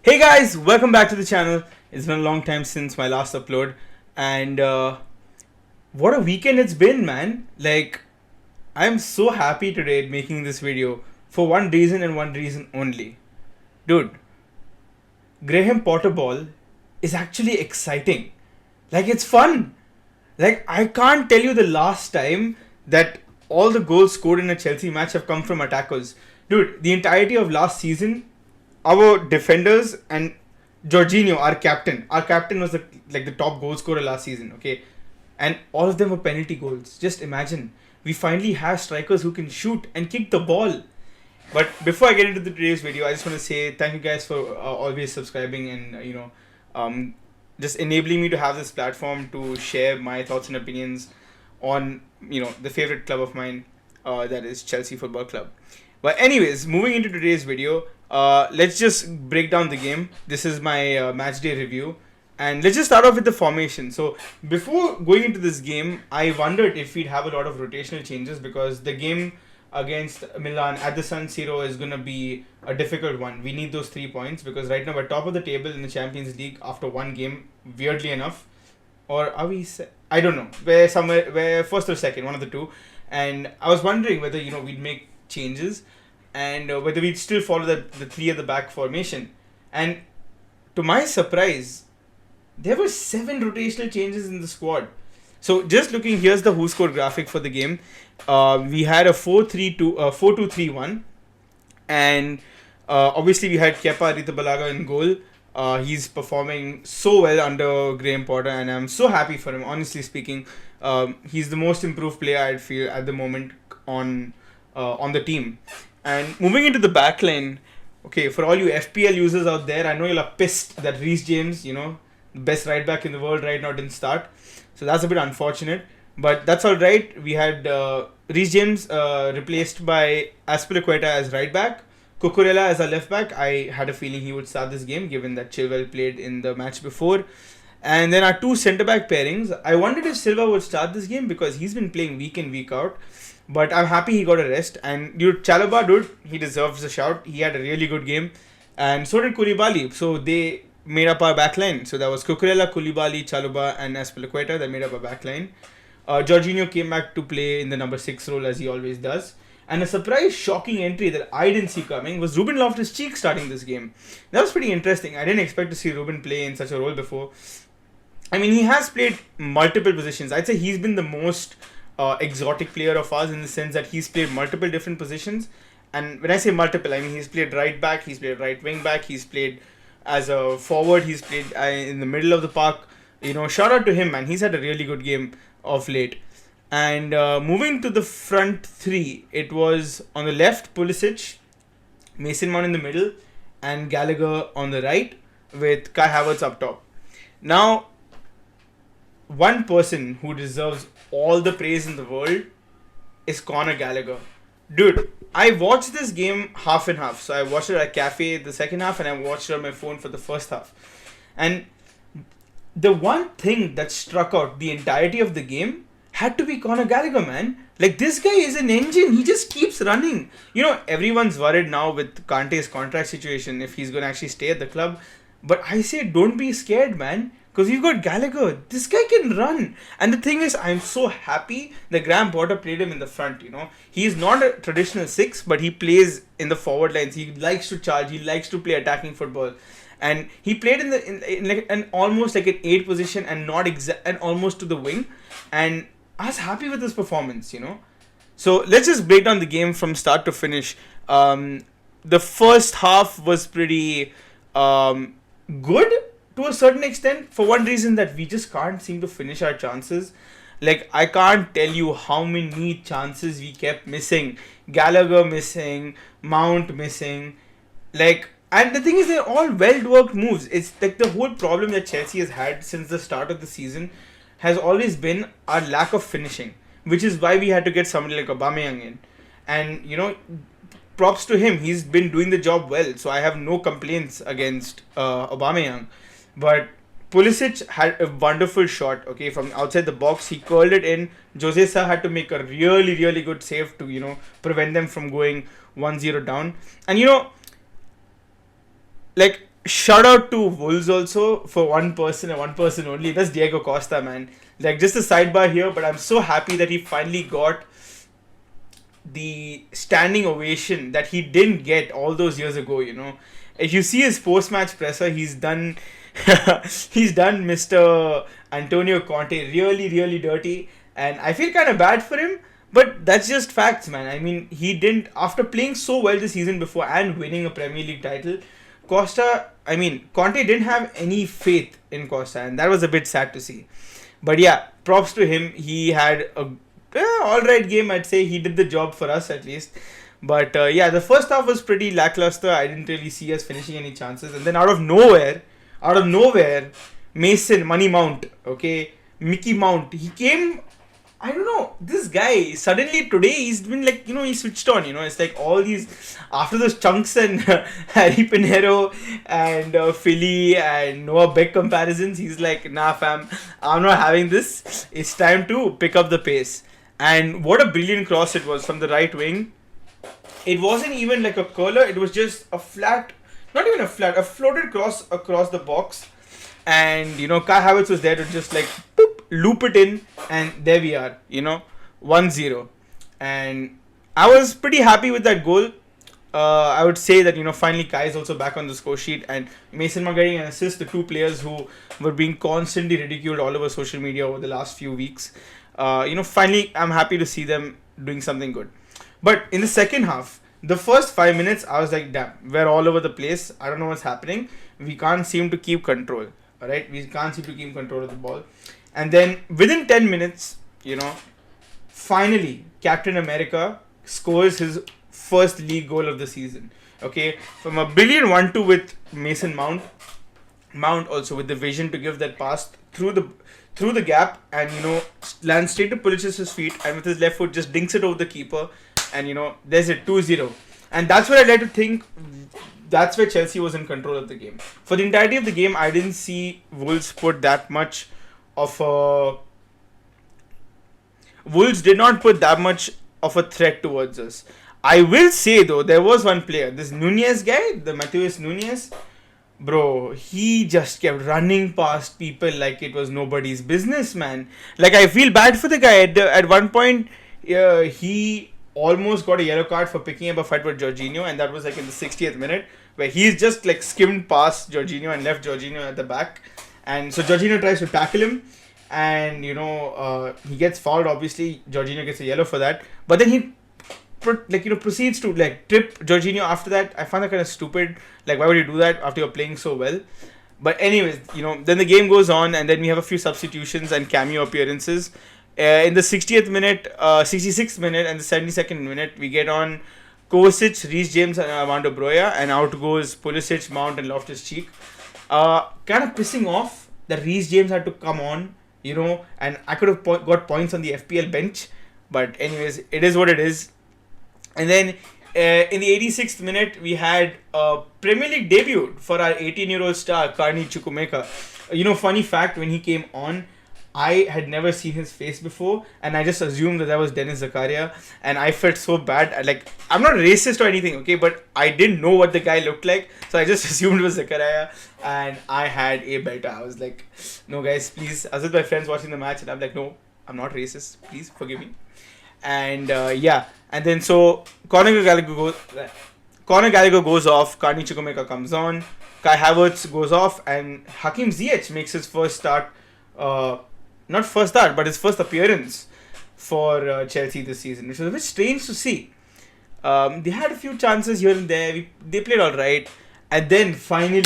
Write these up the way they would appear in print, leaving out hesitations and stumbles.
Hey guys, welcome back to the channel. It's been a long time since my last upload, and what a weekend it's been, man. I'm so happy today making this video for one reason and one reason only. Dude, Graham Potter ball is actually exciting. It's fun. I can't tell you the last time that all the goals scored in a Chelsea match have come from attackers. Dude, the entirety of last season, our defenders and Jorginho, our captain was the top goal scorer last season, okay? And all of them were penalty goals. Just imagine. We finally have strikers who can shoot and kick the ball. But before I get into today's video, I just want to say thank you guys for always subscribing and um, just enabling me to have this platform to share my thoughts and opinions on the favorite club of mine, that is Chelsea Football Club. But anyways, moving into today's video, let's just break down the game. This is my match day review. And let's just start off with the formation. So before going into this game, I wondered if we'd have a lot of rotational changes because the game against Milan at the San Siro is going to be a difficult one. We need those 3 points because right now we're top of the table in the Champions League after one game, weirdly enough. Or are we? I don't know. We're first or second, one of the two. And I was wondering whether we'd make changes and whether we'd still follow the three at the back formation. And to my surprise, there were 7 rotational changes in the squad. So just looking, here's the who scored graphic for the game. We had a 4-2-3-1, and obviously we had Kepa Arrizabalaga in goal. He's performing so well under Graham Potter, and I'm so happy for him. Honestly speaking, he's the most improved player I feel at the moment on the team. And moving into the back line, okay, for all you FPL users out there, I know you're pissed that Reece James, the best right back in the world right now, didn't start. So that's a bit unfortunate. But that's all right. We had Reece James replaced by Azpilicueta as right back, Cucurella as a left back. I had a feeling he would start this game given that Chilwell played in the match before. And then our 2 centre back pairings. I wondered if Silva would start this game because he's been playing week in, week out. But I'm happy he got a rest. And Chalobah, he deserves a shout. He had a really good game. And so did Koulibaly. So they made up our back line. So that was Cucurella, Koulibaly, Chalobah and Azpilicueta that made up our back line. Jorginho came back to play in the number 6 role as he always does. And a surprise, shocking entry that I didn't see coming was Ruben Loftus-Cheek starting this game. That was pretty interesting. I didn't expect to see Ruben play in such a role before. I mean, he has played multiple positions. I'd say he's been the most exotic player of ours in the sense that he's played multiple different positions. And when I say multiple, I mean he's played right back, he's played right wing back, he's played as a forward, he's played in the middle of the park. Shout out to him, man. He's had a really good game of late. And moving to the front 3, it was on the left, Pulisic, Mason Mount in the middle, and Gallagher on the right with Kai Havertz up top. Now, one person who deserves all the praise in the world is Conor Gallagher. Dude, I watched this game half and half. So I watched it at a cafe the second half and I watched it on my phone for the first half. And the one thing that struck out the entirety of the game had to be Conor Gallagher, man. This guy is an engine. He just keeps running. Everyone's worried now with Kante's contract situation if he's going to actually stay at the club. But I say don't be scared, man. Because you've got Gallagher. This guy can run. And the thing is, I'm so happy that Graham Potter played him in the front, He's not a traditional 6, but he plays in the forward lines. He likes to charge. He likes to play attacking football. And he played in like an almost like an 8 position and not and almost to the wing. And I was happy with his performance, So let's just break down the game from start to finish. The first half was pretty good to a certain extent, for one reason that we just can't seem to finish our chances. I can't tell you how many chances we kept missing. Gallagher missing, Mount missing. And the thing is, they're all well-worked moves. It's like the whole problem that Chelsea has had since the start of the season has always been our lack of finishing, which is why we had to get somebody like Aubameyang in. And, props to him. He's been doing the job well, so I have no complaints against Aubameyang. But Pulisic had a wonderful shot, okay, from outside the box. He curled it in. Jose Sa had to make a really, really good save to, prevent them from going 1-0 down. And, shout out to Wolves also for one person and one person only. That's Diego Costa, man. Like, just a sidebar here, but I'm so happy that he finally got the standing ovation that he didn't get all those years ago. If you see his post-match presser, he's done he's done Mr. Antonio Conte really, really dirty, and I feel kind of bad for him. But that's just facts, man. I mean, he didn't, after playing so well the season before and winning a Premier League title, Conte didn't have any faith in Costa, and that was a bit sad to see. But yeah, props to him. He had a alright game, I'd say. He did the job for us at least. But yeah, the first half was pretty lackluster. I didn't really see us finishing any chances. And then out of nowhere, Mason Money Mount, okay, Mickey Mount, he came. I don't know. This guy suddenly today he's been like, he switched on. It's like all these after those chunks and Harry Pinheiro and Philly and Noah Beck comparisons. He's like, nah, fam, I'm not having this. It's time to pick up the pace. And what a brilliant cross it was from the right wing. It wasn't even like a curler. It was just a flat, not even a flat, a floated cross across the box. And, Kai Havertz was there to just like boop, loop it in. And there we are, 1-0. And I was pretty happy with that goal. I would say that, finally Kai is also back on the score sheet. And Mason Mount getting an assist, the two players who were being constantly ridiculed all over social media over the last few weeks. Finally I'm happy to see them doing something good. But in the second half, the first 5 minutes, I was like, damn, we're all over the place. I don't know what's happening. We can't seem to keep control. Alright, we can't seem to keep control of the ball. And then within 10 minutes, finally, Captain America scores his first league goal of the season. Okay, from a brilliant 1-2 with Mason Mount. Mount also with the vision to give that pass through the gap and lands straight to Pulitz's feet, and with his left foot just dinks it over the keeper, and there's it 2-0. And that's what I'd like to think. That's where Chelsea was in control of the game. For the entirety of the game, I didn't see Wolves put that much of a... Wolves did not put that much of a threat towards us. I will say though, there was one player, this Nunez guy, the Matheus Nunez, bro, he just kept running past people like it was nobody's business, man. Like, I feel bad for the guy. At one point, he almost got a yellow card for picking up a fight with Jorginho, and that was like in the 60th minute, where he's just like skimmed past Jorginho and left Jorginho at the back. And so Jorginho tries to tackle him, and he gets fouled. Obviously, Jorginho gets a yellow for that. But then he proceeds to like trip Jorginho after that. I found that kind of stupid. Like, why would you do that after you're playing so well? But anyways, then the game goes on, and then we have a few substitutions and cameo appearances. In the 60th minute, 66th minute, and the 72nd minute, we get on Kovacic, Reece James, and Armando Broja, and out goes Pulisic, Mount, and Loftus-Cheek. Kind of pissing off that Reece James had to come on, and I could have got points on the FPL bench. But anyways, it is what it is. And then in the 86th minute, we had a Premier League debut for our 18-year-old star, Carney Chukwuemeka. Funny fact, when he came on, I had never seen his face before, and I just assumed that was Dennis Zakaria, and I felt so bad. Like, I'm not racist or anything, okay, but I didn't know what the guy looked like, so I just assumed it was Zakaria, and I had a belter. I was like, no guys, please. I was with my friends watching the match, and I'm like, no, I'm not racist. Please forgive me. And yeah, and then so Conor Gallagher goes off, Carney Chukwuemeka comes on, Kai Havertz goes off, and Hakim Ziyech makes his first start. Not first start, but his first appearance for Chelsea this season, which was a bit strange to see. They had a few chances here and there. They played alright. And then finally,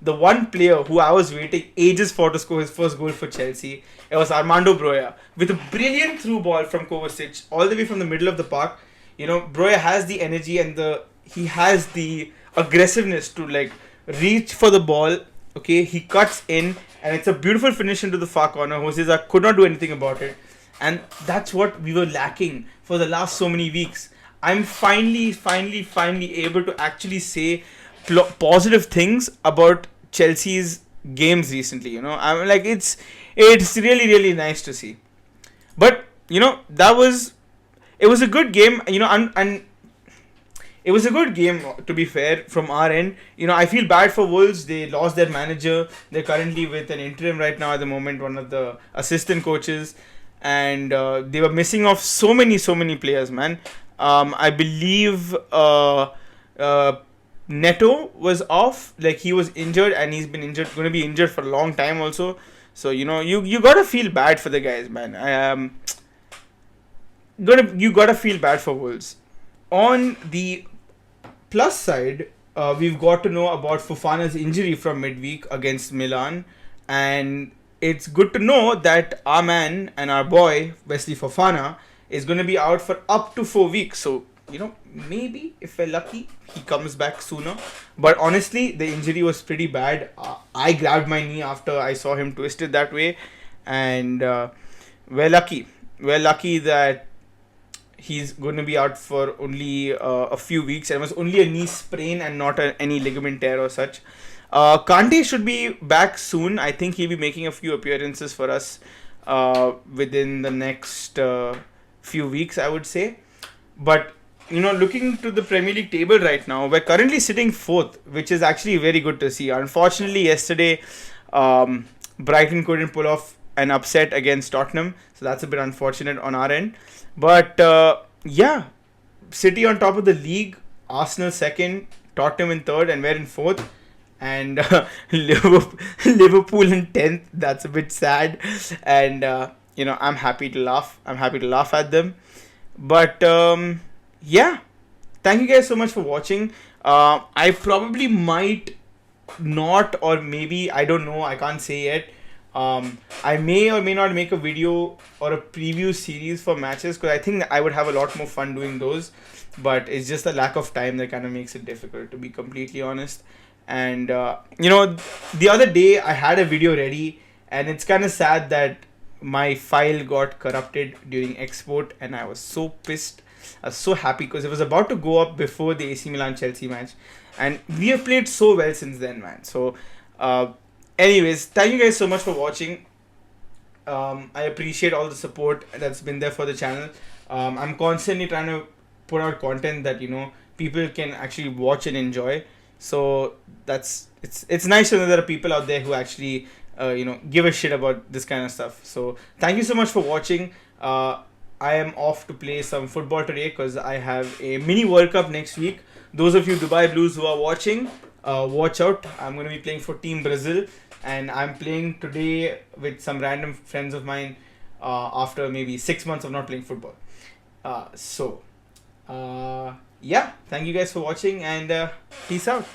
the one player who I was waiting ages for to score his first goal for Chelsea, it was Armando Broja. With a brilliant through ball from Kovacic, all the way from the middle of the park. Broja has the energy and he has the aggressiveness to like reach for the ball. Okay, he cuts in, and it's a beautiful finish into the far corner. Jose could not do anything about it, and that's what we were lacking for the last so many weeks. I'm finally able to actually say positive things about Chelsea's games recently. I'm like, it's really nice to see. But it was a good game. And it was a good game, to be fair, from our end. I feel bad for Wolves. They lost their manager. They're currently with an interim right now at the moment, one of the assistant coaches, and they were missing off so many players, man. I believe uh, Neto was off, like he was injured, and he's been injured, going to be injured for a long time also. So you gotta feel bad for the guys, man. You gotta feel bad for Wolves. On the plus side, we've got to know about Fofana's injury from midweek against Milan, and it's good to know that our man and our boy Wesley Fofana is going to be out for up to 4 weeks. So maybe if we're lucky, he comes back sooner. But honestly, the injury was pretty bad. I grabbed my knee after I saw him twisted that way, and we're lucky. We're lucky that he's going to be out for only a few weeks, and it was only a knee sprain and not any ligament tear or such. Kante should be back soon. I think he'll be making a few appearances for us within the next few weeks, I would say. But looking to the Premier League table right now, we're currently sitting fourth, which is actually very good to see. Unfortunately, yesterday Brighton couldn't pull off an upset against Tottenham, so that's a bit unfortunate on our end. But yeah, City on top of the league, Arsenal second, Tottenham in third, and we're in fourth. And Liverpool in 10th. That's a bit sad. And I'm happy to laugh. I'm happy to laugh at them. But yeah, thank you guys so much for watching. I probably might not, or maybe, I don't know, I can't say yet. I may or may not make a video or a preview series for matches, because I think I would have a lot more fun doing those. But it's just the lack of time that kind of makes it difficult, to be completely honest. And the other day I had a video ready, and it's kind of sad that my file got corrupted during export, and I was so pissed. I was so happy because it was about to go up before the AC Milan Chelsea match, and we have played so well since then, man. So anyways, thank you guys so much for watching. I appreciate all the support that's been there for the channel. I'm constantly trying to put out content that people can actually watch and enjoy. So it's nice to know there are people out there who actually give a shit about this kind of stuff. So thank you so much for watching. I am off to play some football today because I have a mini World Cup next week. Those of you Dubai Blues who are watching, watch out. I'm going to be playing for Team Brazil, and I'm playing today with some random friends of mine after maybe 6 months of not playing football. Yeah, thank you guys for watching, and peace out.